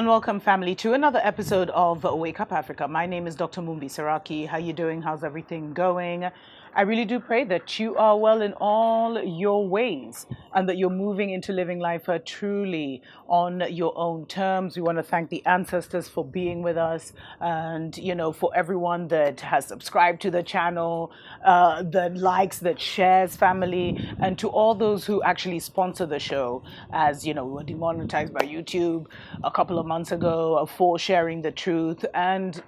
and welcome, family, to another episode of Wake Up Africa. My name is Dr. Mumbi Saraki. How you doing? How's everything going? I really do pray that you are well in all your ways and that you're moving into living life truly on your own terms. We want to thank the ancestors for being with us and, for everyone that has subscribed to the channel, that likes, that shares, family, and to all those who actually sponsor the show. As we were demonetized by YouTube a couple of months ago for sharing the truth. And,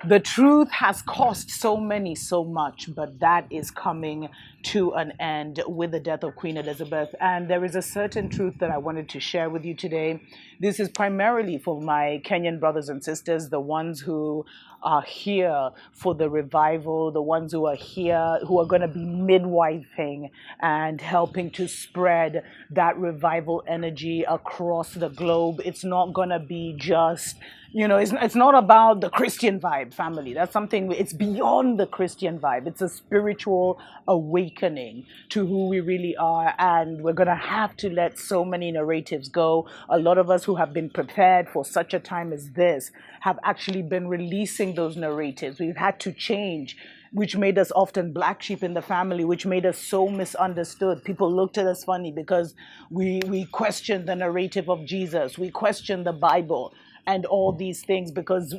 the truth has cost so many so much, but that is coming to an end with the death of Queen Elizabeth. And there is a certain truth that I wanted to share with you today. This is primarily for my Kenyan brothers and sisters, the ones who are here for the revival, the ones who are here, who are going to be midwifing and helping to spread that revival energy across the globe. It's not going to be just, it's not about the Christian vibe, family. That's something, it's beyond the Christian vibe. It's a spiritual awakening to who we really are. And we're going to have to let so many narratives go. A lot of us who have been prepared for such a time as this have actually been releasing those narratives. We've had to change, which made us often black sheep in the family, which made us so misunderstood. People looked at us funny because we questioned the narrative of Jesus. We questioned the Bible and all these things because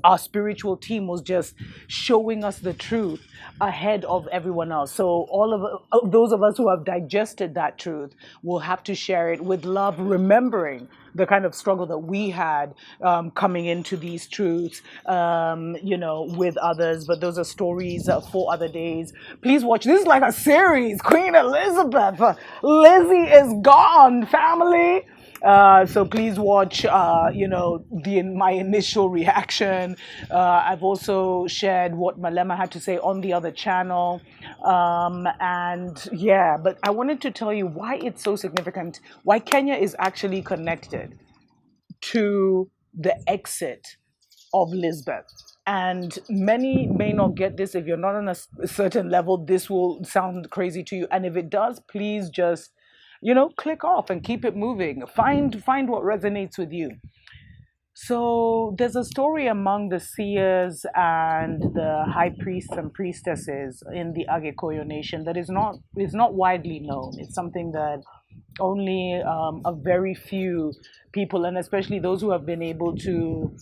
our spiritual team was just showing us the truth ahead of everyone else. So all of those of us who have digested that truth will have to share it with love, remembering the kind of struggle that we had coming into these truths, with others. But those are stories for other days. Please watch. This is like a series. Queen Elizabeth. Lizzie is gone, family. So please watch, my initial reaction. I've also shared what Malema had to say on the other channel. But I wanted to tell you why it's so significant, why Kenya is actually connected to the exit of Lisbeth. And many may not get this. If you're not on a certain level, this will sound crazy to you. And if it does, please just click off and keep it moving. Find what resonates with you. So there's a story among the seers and the high priests and priestesses in the Agikuyu nation that is not widely known. It's something that only a very few people, and especially those who have been able to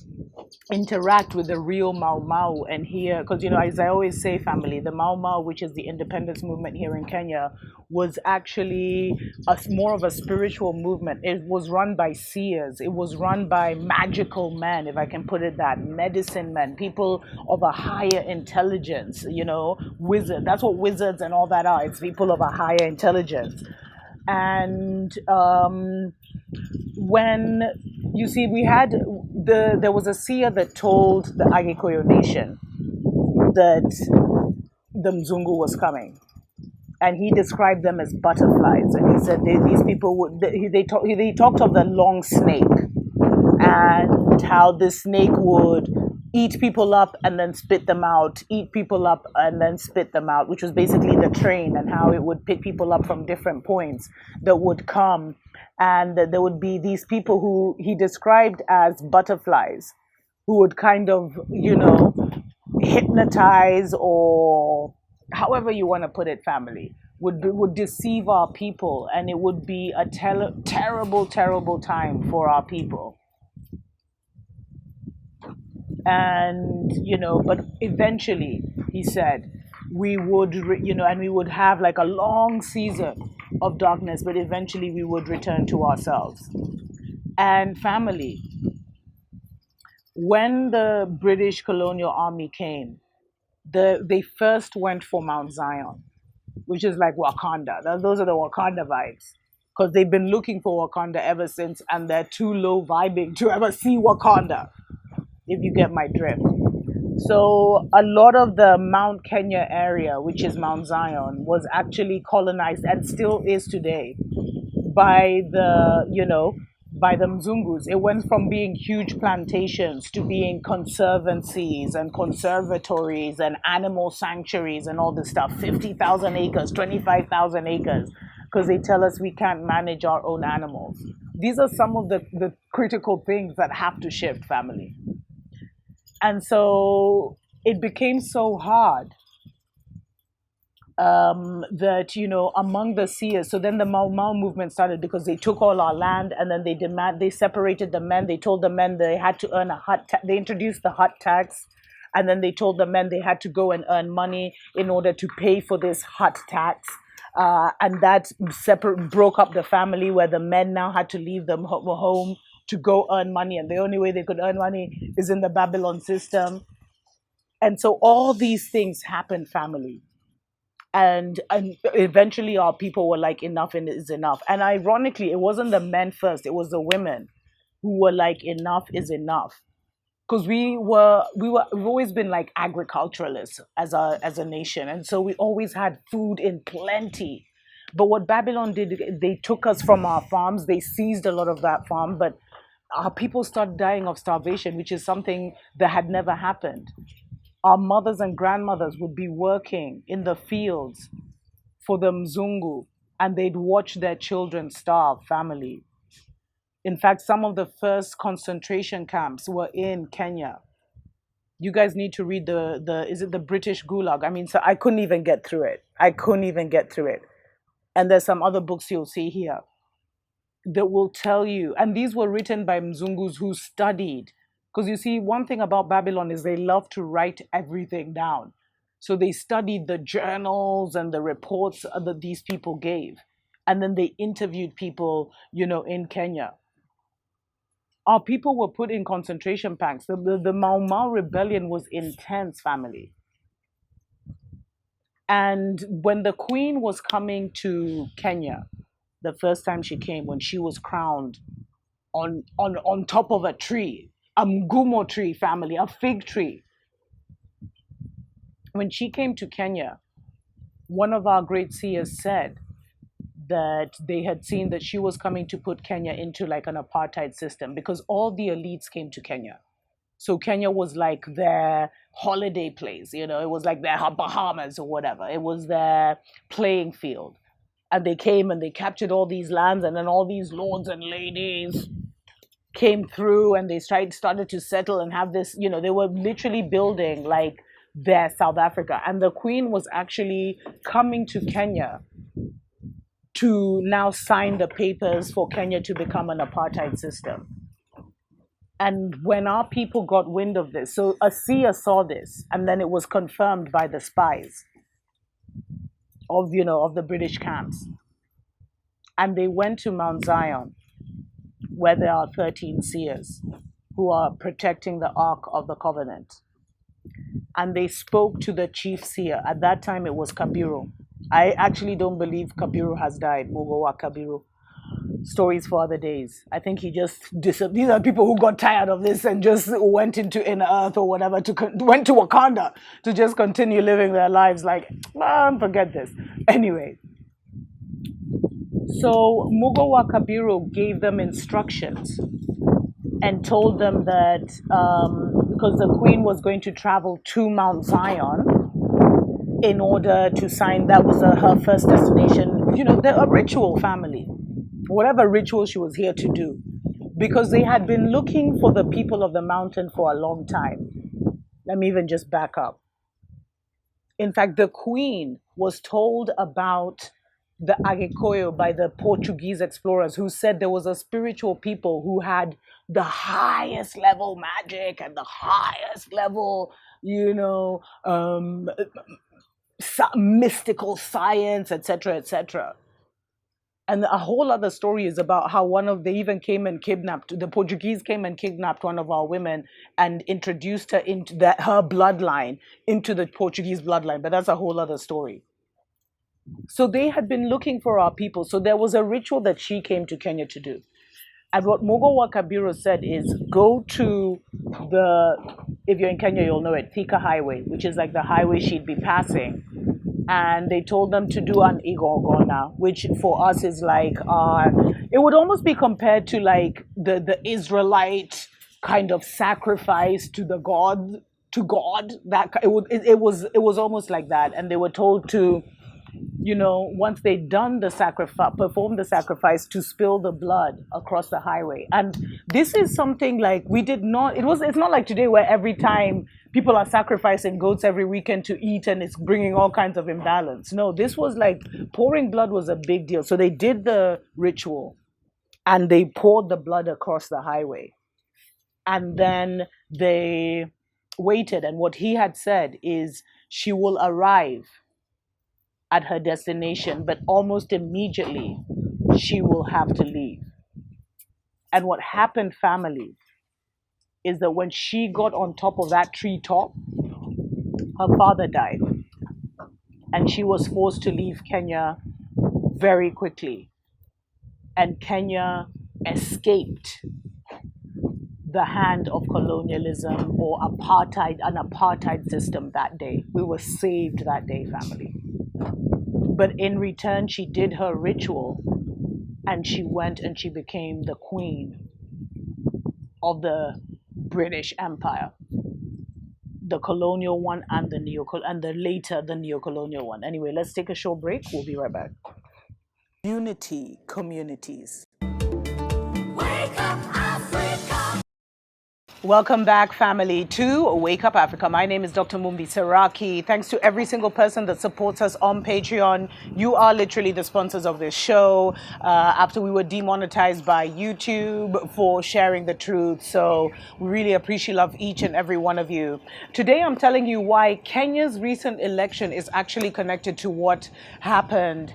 interact with the real Mau Mau and hear, because as I always say, family, the Mau Mau, which is the independence movement here in Kenya, was actually more of a spiritual movement. It was run by seers. It was run by magical men, if I can put it that, medicine men, people of a higher intelligence, wizards. That's what wizards and all that are. It's people of a higher intelligence. And when you see, there was a seer that told the Agikuyu nation that the Mzungu was coming, and he described them as butterflies, and he said these people would. He talked of the long snake and how the snake would eat people up and then spit them out, eat people up and then spit them out, which was basically the train, and how it would pick people up from different points that would come. And there would be these people who he described as butterflies who would kind of, hypnotize, or however you want to put it, family, would deceive our people. And it would be a terrible, terrible time for our people. And, but eventually, he said, we would, and we would have like a long season of darkness, but eventually we would return to ourselves. And family, when the British colonial army came, they first went for Mount Zion, which is like Wakanda. Those are the Wakanda vibes, because they've been looking for Wakanda ever since, and they're too low vibing to ever see Wakanda, if you get my drift. So a lot of the Mount Kenya area, which is Mount Zion, was actually colonized and still is today by the Mzungus. It went from being huge plantations to being conservancies and conservatories and animal sanctuaries and all this stuff. 50,000 acres, 25,000 acres, because they tell us we can't manage our own animals. These are some of the critical things that have to shift, family. And so it became so hard that, among the seers. So then the Mau Mau movement started because they took all our land, and then they separated the men. They told the men they had to earn a they introduced the hut tax, and then they told the men they had to go and earn money in order to pay for this hut tax. And that broke up the family, where the men now had to leave them home to go earn money, and the only way they could earn money is in the Babylon system. And so all these things happened, family. And eventually our people were like, enough is enough. And ironically, it wasn't the men first, it was the women who were like, enough is enough. Because we've always been like agriculturalists as a nation, and so we always had food in plenty. But what Babylon did, they took us from our farms, they seized a lot of that farm, but our people started dying of starvation, which is something that had never happened. Our mothers and grandmothers would be working in the fields for the Mzungu, and they'd watch their children starve, family. In fact, some of the first concentration camps were in Kenya. You guys need to read is it the British Gulag? I mean, so I couldn't even get through it. I couldn't even get through it. And there's some other books you'll see here that will tell you, and these were written by Mzungus who studied. Because you see, one thing about Babylon is they love to write everything down. So they studied the journals and the reports that these people gave. And then they interviewed people, in Kenya. Our people were put in concentration camps. The Mau Mau rebellion was intense, family. And when the queen was coming to Kenya, the first time she came, when she was crowned on top of a tree, a mgumo tree, family, a fig tree. When she came to Kenya, one of our great seers said that they had seen that she was coming to put Kenya into like an apartheid system, because all the elites came to Kenya. So Kenya was like their holiday place, it was like their Bahamas or whatever. It was their playing field. And they came and they captured all these lands, and then all these lords and ladies came through, and they started to settle and have this, they were literally building like their South Africa. And the queen was actually coming to Kenya to now sign the papers for Kenya to become an apartheid system. And when our people got wind of this, so a seer saw this, and then it was confirmed by the spies of the British camps. And they went to Mount Zion, where there are 13 seers who are protecting the Ark of the Covenant. And they spoke to the chief seer. At that time, it was Kabiru. I actually don't believe Kabiru has died, Mugowa Kabiru. Stories for other days. I think he just disappeared. These are people who got tired of this and just went into inner earth or whatever, went to Wakanda to just continue living their lives like, forget this. Anyway, so Mugowa Kabiru gave them instructions and told them that because the queen was going to travel to Mount Zion in order to sign, that was her first destination, a ritual, family, whatever ritual she was here to do, because they had been looking for the people of the mountain for a long time. Let me even just back up. In fact, the queen was told about the Agikuyu by the Portuguese explorers, who said there was a spiritual people who had the highest level magic and the highest level, mystical science, etc., etc. And a whole other story is about how the Portuguese came and kidnapped one of our women and introduced her into her bloodline, into the Portuguese bloodline. But that's a whole other story. So they had been looking for our people. So there was a ritual that she came to Kenya to do. And what Mugowa Kabiru said is, go to if you're in Kenya, you'll know it, Thika Highway, which is like the highway she'd be passing. And they told them to do an igogona, which for us is like, it would almost be compared to like the Israelite kind of sacrifice to God. That it was almost like that. And they were told to once they'd done the sacrifice, performed the sacrifice, to spill the blood across the highway. And this is something like we did not, it's not like today where every time people are sacrificing goats every weekend to eat and it's bringing all kinds of imbalance. No, this was like pouring blood was a big deal. So they did the ritual and they poured the blood across the highway. And then they waited. And what he had said is she will arrive at her destination, but almost immediately she will have to leave. And what happened, family, is that when she got on top of that treetop, her father died. And she was forced to leave Kenya very quickly. And Kenya escaped the hand of colonialism or an apartheid system that day. We were saved that day, family. But in return, she did her ritual and she went and she became the queen of the British Empire, the colonial one and the later the neo-colonial one. Anyway, let's take a short break. We'll be right back. Unity communities. Wake up, Africa. Welcome back, family, to Wake Up Africa. My name is Dr. Mumbi Seraki. Thanks to every single person that supports us on Patreon. You are literally the sponsors of this show. After we were demonetized by YouTube for sharing the truth. So we really appreciate love each and every one of you. Today, I'm telling you why Kenya's recent election is actually connected to what happened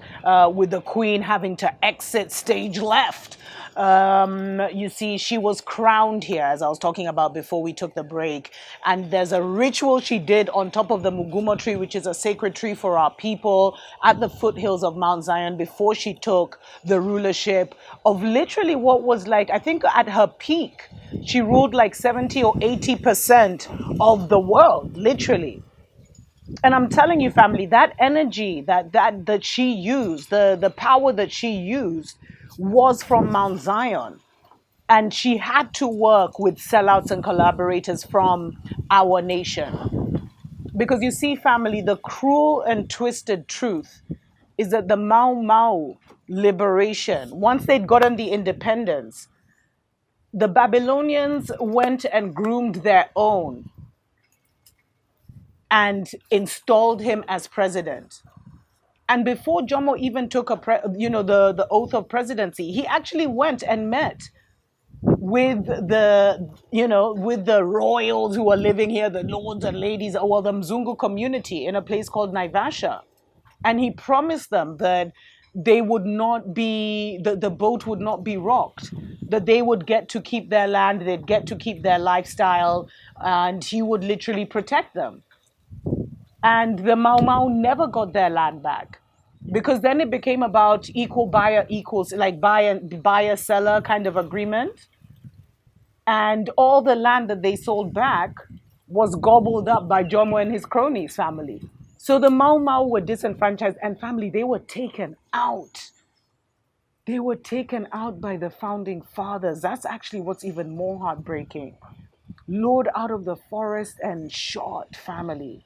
with the Queen having to exit stage left. You see, she was crowned here, as I was talking about before we took the break. And there's a ritual she did on top of the Mugumo tree, which is a sacred tree for our people, at the foothills of Mount Zion before she took the rulership of literally what was like, I think at her peak, she ruled like 70 or 80% of the world, literally. And I'm telling you, family, that energy that she used, the power that she used was from Mount Zion. And she had to work with sellouts and collaborators from our nation. Because you see, family, the cruel and twisted truth is that the Mau Mau liberation, once they'd gotten the independence, the Babylonians went and groomed their own and installed him as president. And before Jomo even took the oath of presidency, he actually went and met with the royals who are living here, the lords and ladies, or the Mzungu community in a place called Naivasha. And he promised them that they would not be, the boat would not be rocked, that they would get to keep their land, they'd get to keep their lifestyle, and he would literally protect them. And the Mau Mau never got their land back, because then it became about equal buyer equals, like buyer seller kind of agreement. And all the land that they sold back was gobbled up by Jomo and his cronies family. So the Mau Mau were disenfranchised, and family, they were taken out. They were taken out by the founding fathers. That's actually what's even more heartbreaking. Lured out of the forest and shot, family.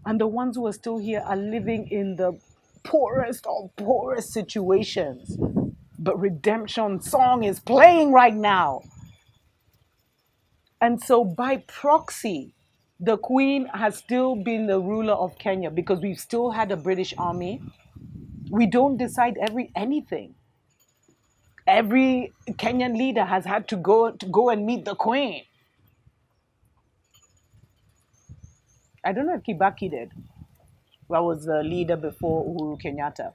And the ones who are still here are living in the poorest of poorest situations. But redemption song is playing right now. And so by proxy, the Queen has still been the ruler of Kenya because we've still had a British army. We don't decide anything. Every Kenyan leader has had to go and meet the Queen. I don't know if Kibaki did. That was the leader before Uhuru Kenyatta.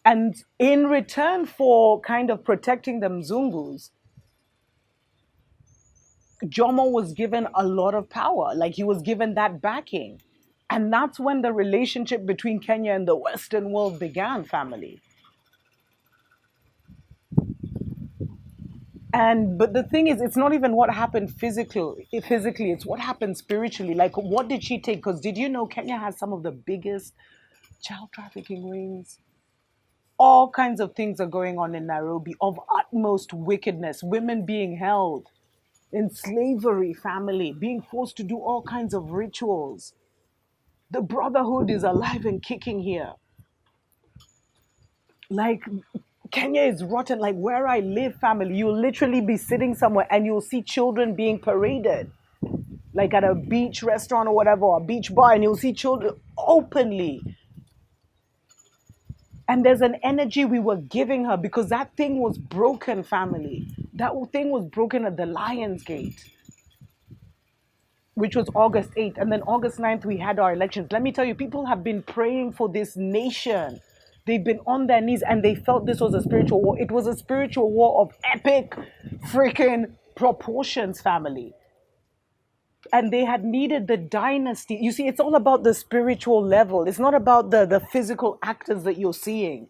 And in return for kind of protecting the Mzungus, Jomo was given a lot of power. Like, he was given that backing. And that's when the relationship between Kenya and the Western world began, family. But the thing is, it's not even what happened physically, it's what happened spiritually. Like, what did she take? Because did you know Kenya has some of the biggest child trafficking rings? All kinds of things are going on in Nairobi of utmost wickedness. Women being held in slavery, family, being forced to do all kinds of rituals. The brotherhood is alive and kicking here. Like, Kenya is rotten. Like, where I live, family, you'll literally be sitting somewhere and you'll see children being paraded, like at a beach restaurant or whatever, or a beach bar, and you'll see children openly. And there's an energy we were giving her because that thing was broken, family. That thing was broken at the Lions Gate, which was August 8th. And then August 9th, we had our elections. Let me tell you, people have been praying for this nation. They've been on their knees and they felt this was a spiritual war. It was a spiritual war of epic freaking proportions, family. And they had needed the dynasty. You see, it's all about the spiritual level. It's not about the physical actors that you're seeing.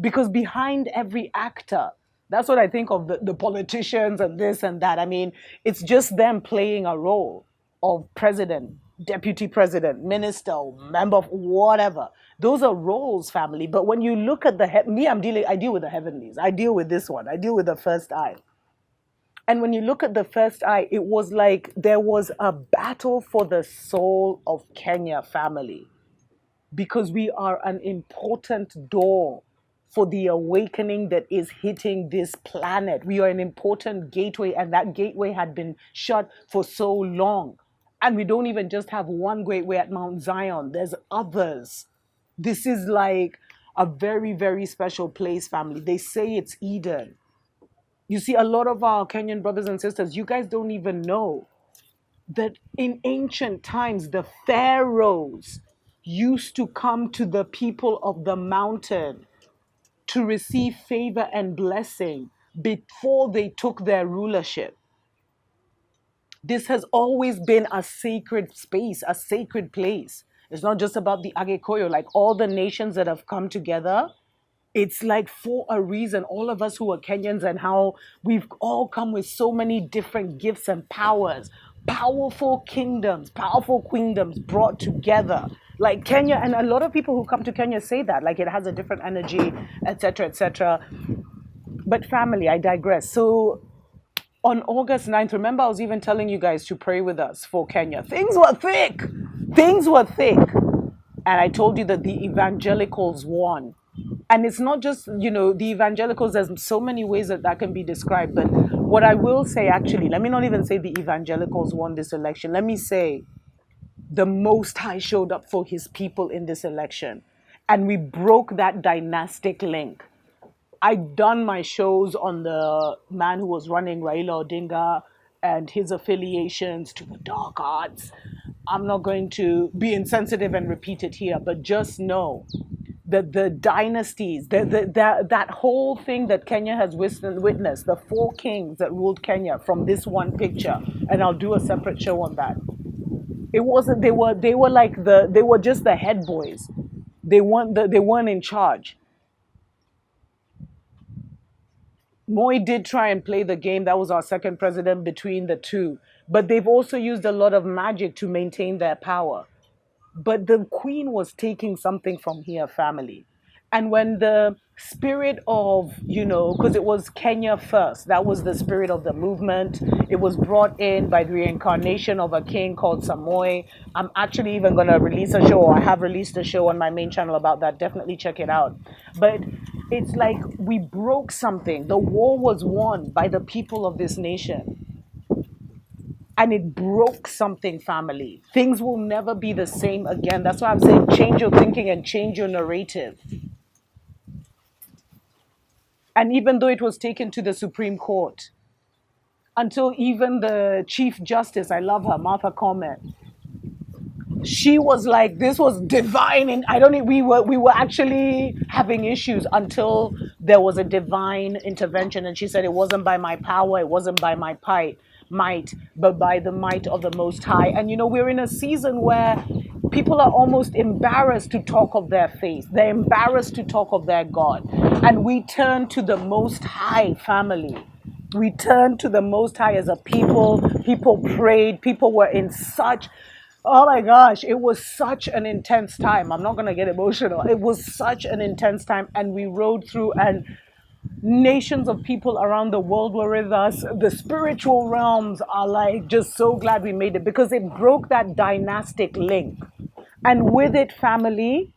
Because behind every actor, that's what I think of the politicians and this and that. I mean, it's just them playing a role of president, deputy president, minister, member of whatever. Those are roles, family. But when you look at I deal with the heavenlies. I deal with this one. I deal with the first eye. And when you look at the first eye, it was like there was a battle for the soul of Kenya, family, because we are an important door for the awakening that is hitting this planet. We are an important gateway, and that gateway had been shut for so long. And we don't even just have one gateway at Mount Zion, there's others. This is like a very, very special place, family. They say it's Eden. You see, a lot of our Kenyan brothers and sisters, you guys don't even know that in ancient times, the pharaohs used to come to the people of the mountain to receive favor and blessing before they took their rulership. This has always been a sacred space, a sacred place. It's not just about the Agikuyu, like all the nations that have come together. It's like for a reason, all of us who are Kenyans and how we've all come with so many different gifts and powers, powerful kingdoms, powerful queendoms brought together. Like Kenya, and a lot of people who come to Kenya say that, like it has a different energy, etc., etc. But family, I digress. So on August 9th, remember I was even telling you guys to pray with us for Kenya. Things were thick. Things were thick. And I told you that the evangelicals won. And it's not just, the evangelicals, there's so many ways that can be described. But what I will say, actually, let me not even say the evangelicals won this election. Let me say the Most High showed up for his people in this election. And we broke that dynastic link. I've done my shows on the man who was running Raila Odinga and his affiliations to the dark arts. I'm not going to be insensitive and repeat it here, but just know that the dynasties, that whole thing that Kenya has witnessed, the four kings that ruled Kenya from this one picture, and I'll do a separate show on that. It wasn't, they were just the head boys. They weren't in charge. Moi did try and play the game. That was our second president between the two. But they've also used a lot of magic to maintain their power. But the queen was taking something from here, family. And when the spirit of, because it was Kenya first, that was the spirit of the movement. It was brought in by the reincarnation of a king called Samoy. I'm actually even going to release a show, or I have released a show on my main channel about that. Definitely check it out. But it's like we broke something. The war was won by the people of this nation. And it broke something, family. Things will never be the same again. That's why I'm saying change your thinking and change your narrative. And even though it was taken to the Supreme Court, until even the Chief Justice, I love her, Martha Koome, she was like, this was divine. And I don't know, we were actually having issues until there was a divine intervention. And she said, it wasn't by my power, it wasn't by my might, but by the might of the Most High. And we're in a season where people are almost embarrassed to talk of their faith. They're embarrassed to talk of their God. And we turn to the Most High, family. We turned to the Most High as a people. People prayed. People were in such, oh my gosh, it was such an intense time. I'm not going to get emotional. It was such an intense time. And we rode through, and nations of people around the world were with us. The spiritual realms are like just so glad we made it, because it broke that dynastic link. And with it, family,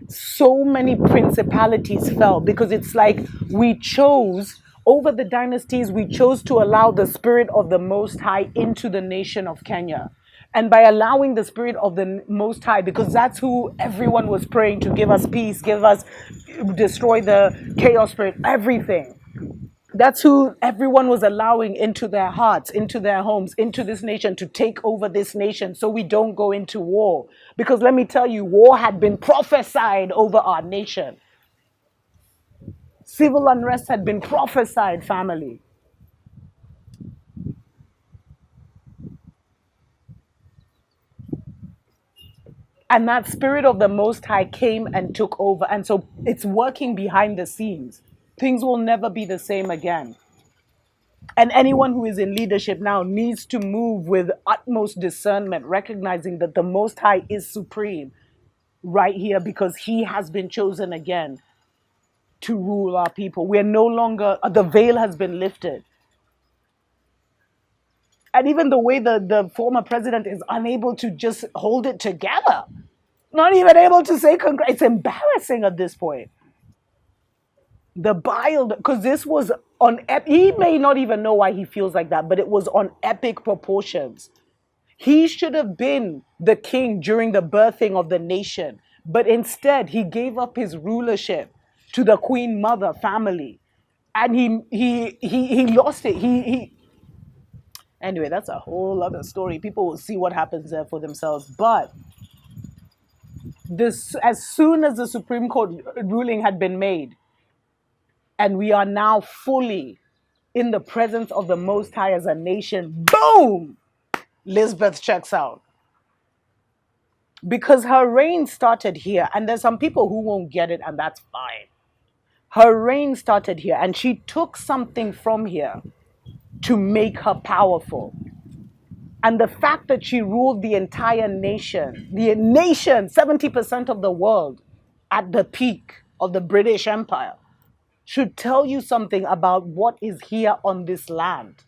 so many principalities fell because it's like we chose, over the dynasties, we chose to allow the spirit of the Most High into the nation of Kenya. And by allowing the spirit of the Most High, because that's who everyone was praying to give us peace, give us, destroy the chaos spirit, everything. That's who everyone was allowing into their hearts, into their homes, into this nation, to take over this nation so we don't go into war. Because let me tell you, war had been prophesied over our nation. Civil unrest had been prophesied, family. And that spirit of the Most High came and took over. And so it's working behind the scenes. Things will never be the same again. And anyone who is in leadership now needs to move with utmost discernment, recognizing that the Most High is supreme right here because he has been chosen again to rule our people. We're no longer, the veil has been lifted. And even the way the former president is unable to just hold it together, not even able to say congrats, it's embarrassing at this point. The bile, because this was on, he may not even know why he feels like that, but it was on epic proportions. He should have been the king during the birthing of the nation, but instead he gave up his rulership to the queen mother family, and he lost it. He anyway. That's a whole other story. People will see what happens there for themselves. But this, as soon as the Supreme Court ruling had been made, and we are now fully in the presence of the Most High as a nation, boom, Lisbeth checks out. Because her reign started here, and there's some people who won't get it, and that's fine. Her reign started here, and she took something from here to make her powerful. And the fact that she ruled the entire nation, 70% of the world at the peak of the British Empire, should tell you something about what is here on this land.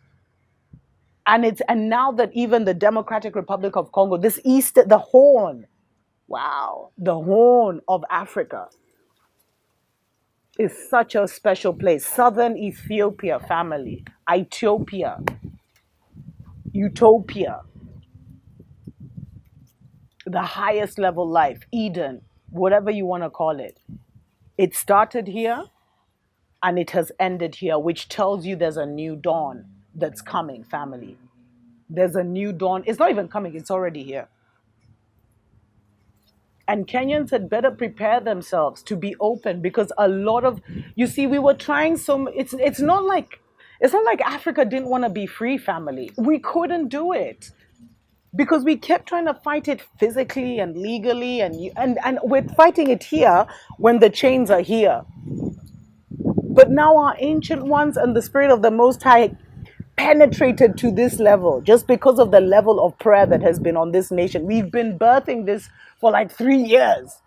And now that even the Democratic Republic of Congo, this east, the horn, wow, the horn of Africa is such a special place. Southern Ethiopia, family, Ethiopia, utopia, the highest level life, Eden, whatever you want to call it. It started here and it has ended here, which tells you there's a new dawn that's coming, family. There's a new dawn. It's not even coming, it's already here. And Kenyans had better prepare themselves to be open, because a lot of, you see, we were trying it's not like Africa didn't want to be free, family. We couldn't do it because we kept trying to fight it physically and legally, and we're fighting it here when the chains are here. But now our ancient ones and the spirit of the Most High penetrated to this level just because of the level of prayer that has been on this nation. We've been birthing this for like 3 years.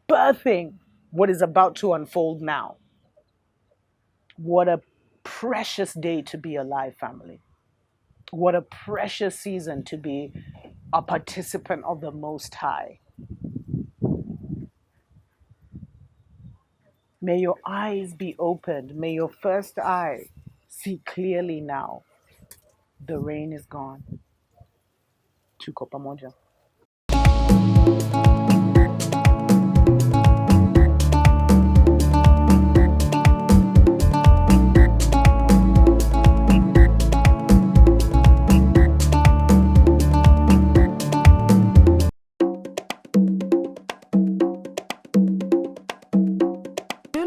Birthing what is about to unfold now. What a precious day to be alive, family. What a precious season to be a participant of the Most High. May your eyes be opened. May your first eye see clearly now. The rain is gone. Tuko pamoja.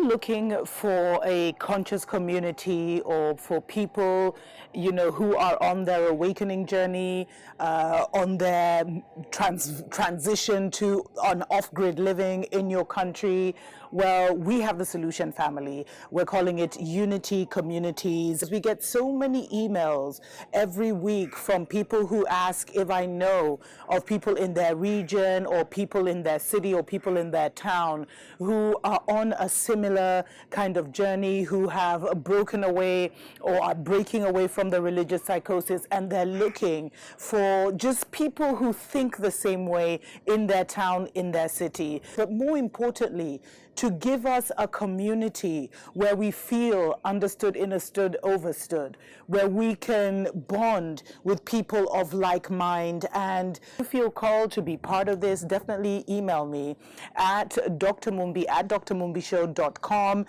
Looking for a conscious community, or for people, who are on their awakening journey, on their transition to an off-grid living in your country, well, we have the solution, family. We're calling it Unity Communities. We get so many emails every week from people who ask if I know of people in their region or people in their city or people in their town who are on a similar similar kind of journey, who have broken away or are breaking away from the religious psychosis, and they're looking for just people who think the same way in their town, in their city. But more importantly, to give us a community where we feel understood, understood, overstood, where we can bond with people of like mind. And if you feel called to be part of this, definitely email me at drmumbi@drmumbishow.com.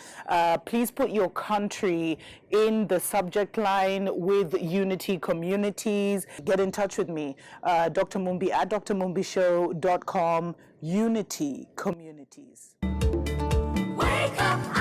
Please put your country in the subject line with Unity Communities. Get in touch with me, drmumbi@drmumbishow.com. Unity Communities. Wake up!